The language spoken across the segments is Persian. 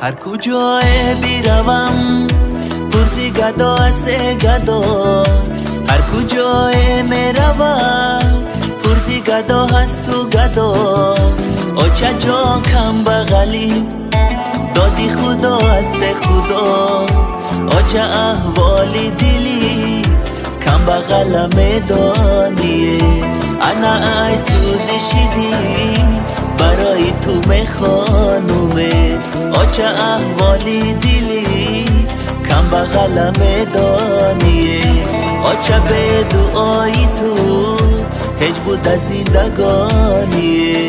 هر کجای بیروم پرسی گدا است گدا، هر کجای میروم پرسی گدا هست و گدا. آچه جا کم بغلی دادی خدا است خدا، آچه احوالی دلی کم بغل میدانیه. انا ای سوزی شدی برای تو میخوانومه، آچه احوالی دلی کم بغل میدانیه. آچه به دعای تو هج بود از زندگانیه.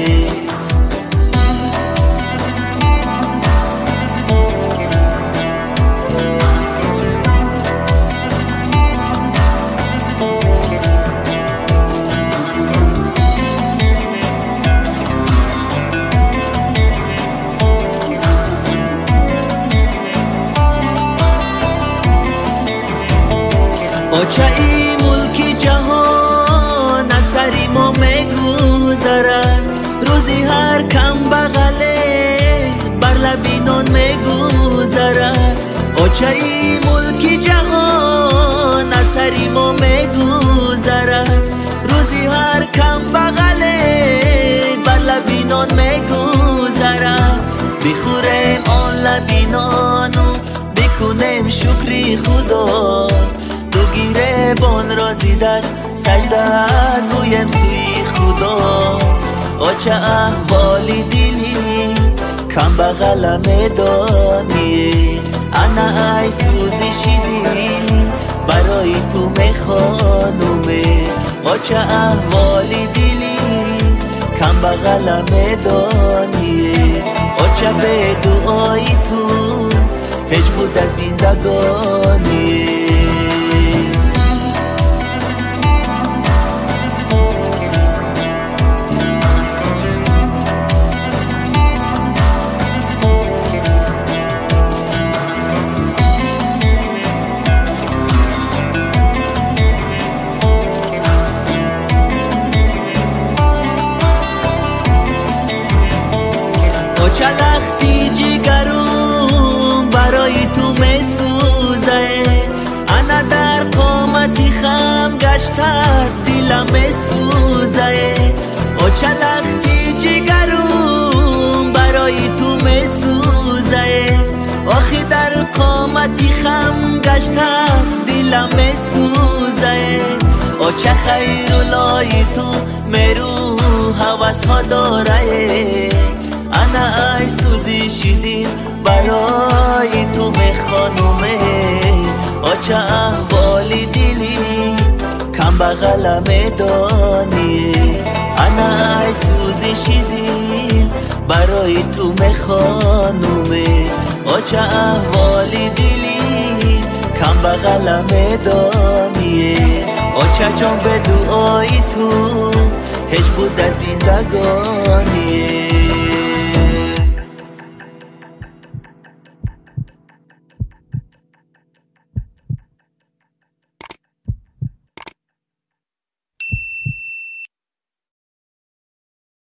آچه ای ملک جهان از سری ما میگذرد، روزی هر کم بغله بر لبینان میگذرد. آچه ای ملک جهان از سری ما میگذرد، روزی هر کم بغله بر لبینان میگذرد. بخوریم آن لبینانو بکنیم شکری خدا، دو گیره بان رازی دست سجده گویم سوی خدا. آچه احوالی دلی کم بغل میدانیه، انا ای سوزی شدی برای تو میخوانومه. آچه احوالی دلی کم بغل میدانیه، آچه به دعای تو هج بود از زندگانیه. آچه لختی جگرم برای تو میسوزه، انا در قامتی خم گشته دلم میسوزه. آچه لختی جگرم برای تو میسوزه، آخی در قامتی خم گشته دلم میسوزه. آچه خیر و لای تو میرو حوث ها داره، انا ای سوزی شدی برای تو میخوانومه. آچه احوالی دلی کم بغل میدانیه، انا ای سوزی شدی برای تو میخوانومه. آچه احوالی دلی کم بغل میدانیه، آچه جان به دعای تو هج بود از زندگانیه.